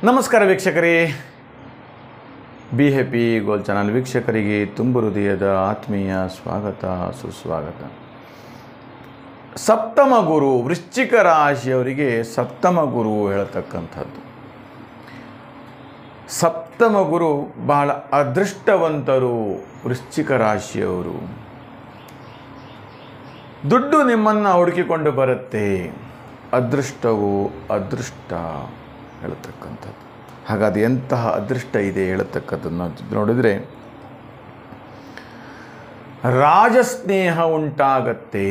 ನಮಸ್ಕಾರ ವೀಕ್ಷಕರೇ, be happy goal channel ವೀಕ್ಷಕರಿಗೆ ತುಂಬ ಹೃದಯದ ಆತ್ಮೀಯ ಸ್ವಾಗತ ಸುಸ್ವಾಗತ. ಸಪ್ತಮ ಗುರು ವೃಶ್ಚಿಕ ರಾಶಿಯವರಿಗೆ ಸಪ್ತಮ ಗುರು ಹೇಳತಕ್ಕಂಥದ್ದು. ಸಪ್ತಮ ಗುರು ಬಹಳ ಅದೃಷ್ಟವಂತರು. ವೃಶ್ಚಿಕ ರಾಶಿಯವರು ದುಡ್ಡು ನಿಮ್ಮನ್ನು ಹುಡುಕಿಕೊಂಡು ಬರುತ್ತೆ. ಅದೃಷ್ಟವು ಅದೃಷ್ಟ ಹೇಳತಕ್ಕಂಥದ್ದು. ಹಾಗಾದರೆ ಎಂತಹ ಅದೃಷ್ಟ ಇದೆ ಹೇಳತಕ್ಕಂಥದ್ದು ನೋಡಿದರೆ, ರಾಜಸ್ನೇಹ ಉಂಟಾಗತ್ತೆ.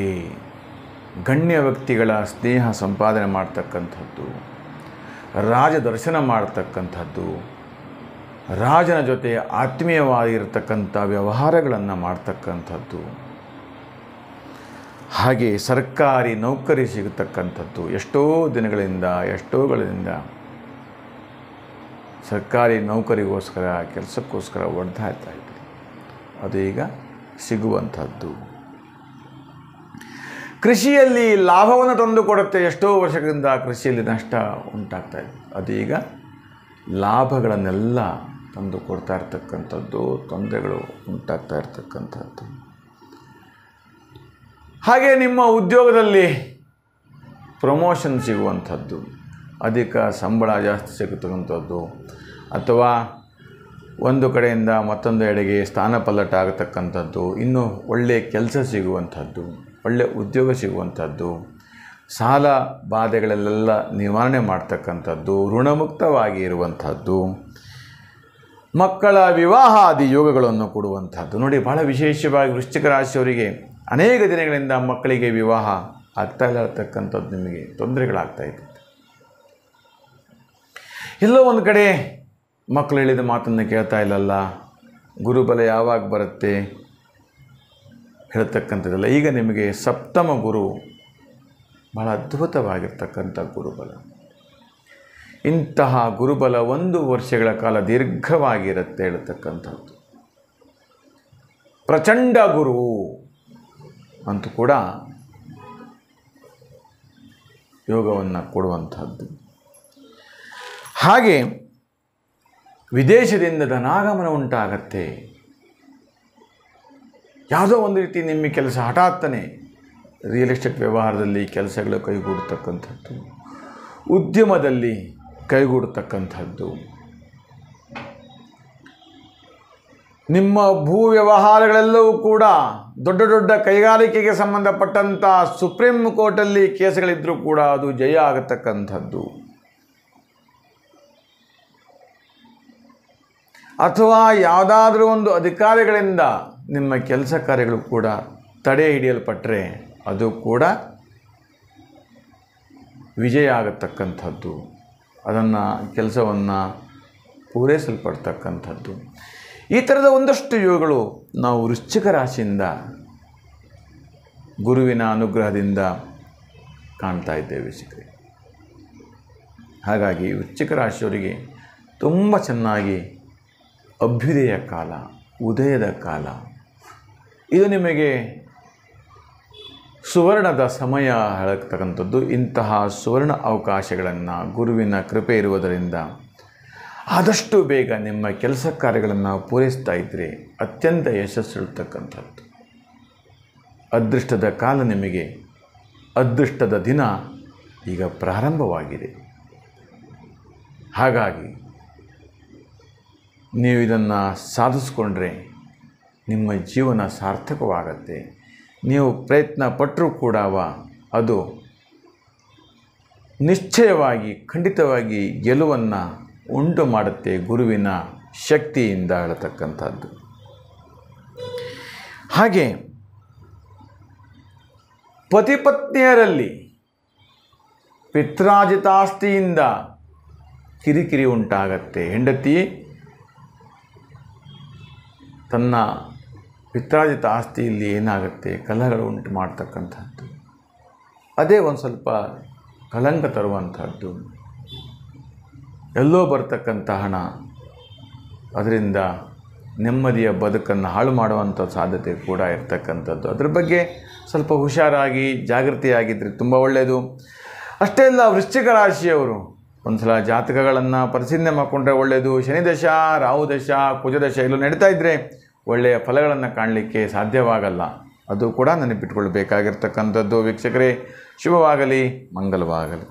ಗಣ್ಯ ವ್ಯಕ್ತಿಗಳ ಸ್ನೇಹ ಸಂಪಾದನೆ ಮಾಡ್ತಕ್ಕಂಥದ್ದು, ರಾಜ ದರ್ಶನ ಮಾಡ್ತಕ್ಕಂಥದ್ದು, ರಾಜನ ಜೊತೆ ಆತ್ಮೀಯವಾಗಿರತಕ್ಕಂಥ ವ್ಯವಹಾರಗಳನ್ನು ಮಾಡ್ತಕ್ಕಂಥದ್ದು, ಹಾಗೆ ಸರ್ಕಾರಿ ನೌಕರಿ ಸಿಗತಕ್ಕಂಥದ್ದು. ಎಷ್ಟೋ ದಿನಗಳಿಂದ ಸರ್ಕಾರಿ ನೌಕರಿಗೋಸ್ಕರ ಕೆಲಸಕ್ಕೋಸ್ಕರ ಒಡ್ದಾಡ್ತಾ ಇದ್ದರು, ಅದು ಈಗ ಸಿಗುವಂಥದ್ದು. ಕೃಷಿಯಲ್ಲಿ ಲಾಭವನ್ನು ತಂದು ಕೊಡುತ್ತೆ. ಎಷ್ಟೋ ವರ್ಷಗಳಿಂದ ಕೃಷಿಯಲ್ಲಿ ನಷ್ಟ ಉಂಟಾಗ್ತಾ ಇದೆ, ಅದು ಈಗ ಲಾಭಗಳನ್ನೆಲ್ಲ ತಂದು ಕೊಡ್ತಾ ಇರ್ತಕ್ಕಂಥದ್ದು, ತೊಂದರೆಗಳು ಉಂಟಾಗ್ತಾ ಇರ್ತಕ್ಕಂಥದ್ದು. ಹಾಗೆ ನಿಮ್ಮ ಉದ್ಯೋಗದಲ್ಲಿ ಪ್ರಮೋಷನ್ ಸಿಗುವಂಥದ್ದು, ಅಧಿಕ ಸಂಬಳ ಜಾಸ್ತಿ ಸಿಗತಕ್ಕಂಥದ್ದು, ಅಥವಾ ಒಂದು ಕಡೆಯಿಂದ ಮತ್ತೊಂದು ಎಡೆಗೆ ಸ್ಥಾನಪಲ್ಲಟ ಆಗತಕ್ಕಂಥದ್ದು, ಇನ್ನೂ ಒಳ್ಳೆಯ ಕೆಲಸ ಸಿಗುವಂಥದ್ದು, ಒಳ್ಳೆಯ ಉದ್ಯೋಗ ಸಿಗುವಂಥದ್ದು, ಸಾಲ ಬಾಧೆಗಳಲ್ಲೆಲ್ಲ ನಿವಾರಣೆ ಮಾಡ್ತಕ್ಕಂಥದ್ದು, ಋಣಮುಕ್ತವಾಗಿ ಇರುವಂಥದ್ದು, ಮಕ್ಕಳ ವಿವಾಹಾದಿ ಯೋಗಗಳನ್ನು ಕೊಡುವಂಥದ್ದು. ನೋಡಿ, ಭಾಳ ವಿಶೇಷವಾಗಿ ವೃಶ್ಚಿಕ ರಾಶಿಯವರಿಗೆ ಅನೇಕ ದಿನಗಳಿಂದ ಮಕ್ಕಳಿಗೆ ವಿವಾಹ ಆಗ್ತಾ ಇರತಕ್ಕಂಥದ್ದು, ನಿಮಗೆ ತೊಂದರೆಗಳಾಗ್ತಾಯಿದೆ. ಎಲ್ಲೋ ಒಂದು ಕಡೆ ಮಕ್ಕಳು ಹೇಳಿದ ಮಾತನ್ನು ಕೇಳ್ತಾ ಇಲ್ಲಲ್ಲ, ಗುರುಬಲ ಯಾವಾಗ ಬರುತ್ತೆ ಹೇಳ್ತಕ್ಕಂಥದ್ದಲ್ಲ. ಈಗ ನಿಮಗೆ ಸಪ್ತಮ ಗುರು ಬಹಳ ಅದ್ಭುತವಾಗಿರ್ತಕ್ಕಂಥ ಗುರುಬಲ. ಇಂತಹ ಗುರುಬಲ 1 ವರ್ಷಗಳ ಕಾಲ ದೀರ್ಘವಾಗಿರುತ್ತೆ ಹೇಳ್ತಕ್ಕಂಥದ್ದು. ಪ್ರಚಂಡ ಗುರು ಅಂತೂ ಕೂಡ ಯೋಗವನ್ನು ಕೊಡುವಂಥದ್ದು. ಹಾಗೆ ವಿದೇಶದಿಂದ ಧನಾಗಮನ ಉಂಟಾಗತ್ತೆ. ಯಾವುದೋ ಒಂದು ರೀತಿ ನಿಮ್ಮ ಕೆಲಸ ಹಠಾತ್ತನೆ ರಿಯಲ್ ಎಸ್ಟೇಟ್ ವ್ಯವಹಾರದಲ್ಲಿ ಕೆಲಸಗಳು ಕೈಗೂಡತಕ್ಕಂಥದ್ದು, ಉದ್ಯಮದಲ್ಲಿ ಕೈಗೂಡತಕ್ಕಂಥದ್ದು, ನಿಮ್ಮ ಭೂ ವ್ಯವಹಾರಗಳೆಲ್ಲವೂ ಕೂಡ ದೊಡ್ಡ ದೊಡ್ಡ ಕೈಗಾರಿಕೆಗೆ ಸಂಬಂಧಪಟ್ಟಂಥ ಸುಪ್ರೀಂ ಕೋರ್ಟಲ್ಲಿ ಕೇಸುಗಳಿದ್ದರೂ ಕೂಡ ಅದು ಜಯ ಆಗತಕ್ಕಂಥದ್ದು, ಅಥವಾ ಯಾವುದಾದ್ರೂ ಒಂದು ಅಧಿಕಾರಿಗಳಿಂದ ನಿಮ್ಮ ಕೆಲಸ ಕಾರ್ಯಗಳು ಕೂಡ ತಡೆ ಹಿಡಿಯಲ್ಪಟ್ಟರೆ ಅದು ಕೂಡ ವಿಜಯ ಆಗತಕ್ಕಂಥದ್ದು, ಅದನ್ನು ಕೆಲಸವನ್ನು ಪೂರೈಸಲ್ಪಡ್ತಕ್ಕಂಥದ್ದು. ಈ ಥರದ ಒಂದಷ್ಟು ಯೋಗಗಳು ನಾವು ವೃಶ್ಚಿಕ ರಾಶಿಯಿಂದ ಗುರುವಿನ ಅನುಗ್ರಹದಿಂದ ಕಾಣ್ತಾ ಇದ್ದೇವೆ ವೀಕ್ಷಕರೇ. ಹಾಗಾಗಿ ವೃಶ್ಚಿಕ ರಾಶಿಯವರಿಗೆ ತುಂಬ ಚೆನ್ನಾಗಿ ಅಭ್ಯುದಯ ಕಾಲ, ಉದಯದ ಕಾಲ, ಇದು ನಿಮಗೆ ಸುವರ್ಣದ ಸಮಯ ಹೇಳತಕ್ಕಂಥದ್ದು. ಇಂತಹ ಸುವರ್ಣ ಅವಕಾಶಗಳನ್ನು ಗುರುವಿನ ಕೃಪೆ ಇರುವುದರಿಂದ ಆದಷ್ಟು ಬೇಗ ನಿಮ್ಮ ಕೆಲಸ ಕಾರ್ಯಗಳನ್ನು ಪೂರೈಸ್ತಾ ಇದ್ದರೆ ಅತ್ಯಂತ ಯಶಸ್ಸು ಇರ್ತಕ್ಕಂಥದ್ದು. ಅದೃಷ್ಟದ ಕಾಲ, ನಿಮಗೆ ಅದೃಷ್ಟದ ದಿನ ಈಗ ಪ್ರಾರಂಭವಾಗಿದೆ. ಹಾಗಾಗಿ ನೀವು ಇದನ್ನು ಸಾಧಿಸ್ಕೊಂಡ್ರೆ ನಿಮ್ಮ ಜೀವನ ಸಾರ್ಥಕವಾಗತ್ತೆ. ನೀವು ಪ್ರಯತ್ನ ಪಟ್ಟರೂ ಕೂಡ ಅದು ನಿಶ್ಚಯವಾಗಿ ಖಂಡಿತವಾಗಿ ಗೆಲುವನ್ನು ಉಂಟು ಮಾಡುತ್ತೆ ಗುರುವಿನ ಶಕ್ತಿಯಿಂದ ಹೇಳತಕ್ಕಂಥದ್ದು. ಹಾಗೆ ಪತಿಪತ್ನಿಯರಲ್ಲಿ ಪಿತ್ರಾರ್ಜಿತಾಸ್ತಿಯಿಂದ ಕಿರಿಕಿರಿ ಉಂಟಾಗತ್ತೆ. ಹೆಂಡತಿ ತನ್ನ ಪಿತ್ರಾರ್ಜಿತ ಆಸ್ತಿಯಲ್ಲಿ ಏನಾಗುತ್ತೆ, ಕಲಹಗಳು ಉಂಟು ಮಾಡ್ತಕ್ಕಂಥದ್ದು, ಅದೇ ಒಂದು ಸ್ವಲ್ಪ ಕಳಂಕ ತರುವಂಥದ್ದು. ಎಲ್ಲೋ ಬರ್ತಕ್ಕಂಥ ಹಣ ಅದರಿಂದ ನೆಮ್ಮದಿಯ ಬದುಕನ್ನು ಹಾಳು ಮಾಡುವಂಥ ಸಾಧ್ಯತೆ ಕೂಡ ಇರ್ತಕ್ಕಂಥದ್ದು. ಅದ್ರ ಬಗ್ಗೆ ಸ್ವಲ್ಪ ಹುಷಾರಾಗಿ ಜಾಗೃತಿಯಾಗಿದ್ದರೆ ತುಂಬ ಒಳ್ಳೆಯದು. ಅಷ್ಟೇ ಅಲ್ಲ, ವೃಶ್ಚಿಕ ರಾಶಿಯವರು ಒಂದು ಸಲ ಜಾತಕಗಳನ್ನು ಪರಿಶೀಲನೆ ಮಾಡಿಕೊಂಡ್ರೆ ಒಳ್ಳೆಯದು. ಶನಿ ದಶ, ರಾಹು ದಶ, ಕುಜ ದಶ ಇಲ್ಲೂ ನಡೀತಾ ಇದ್ದರೆ ಒಳ್ಳೆಯ ಫಲಗಳನ್ನು ಕಾಣಲಿಕ್ಕೆ ಸಾಧ್ಯವಾಗಲ್ಲ. ಅದು ಕೂಡ ನೆನಪಿಟ್ಕೊಳ್ಬೇಕಾಗಿರ್ತಕ್ಕಂಥದ್ದು. ವೀಕ್ಷಕರೇ, ಶುಭವಾಗಲಿ, ಮಂಗಲವಾಗಲಿ.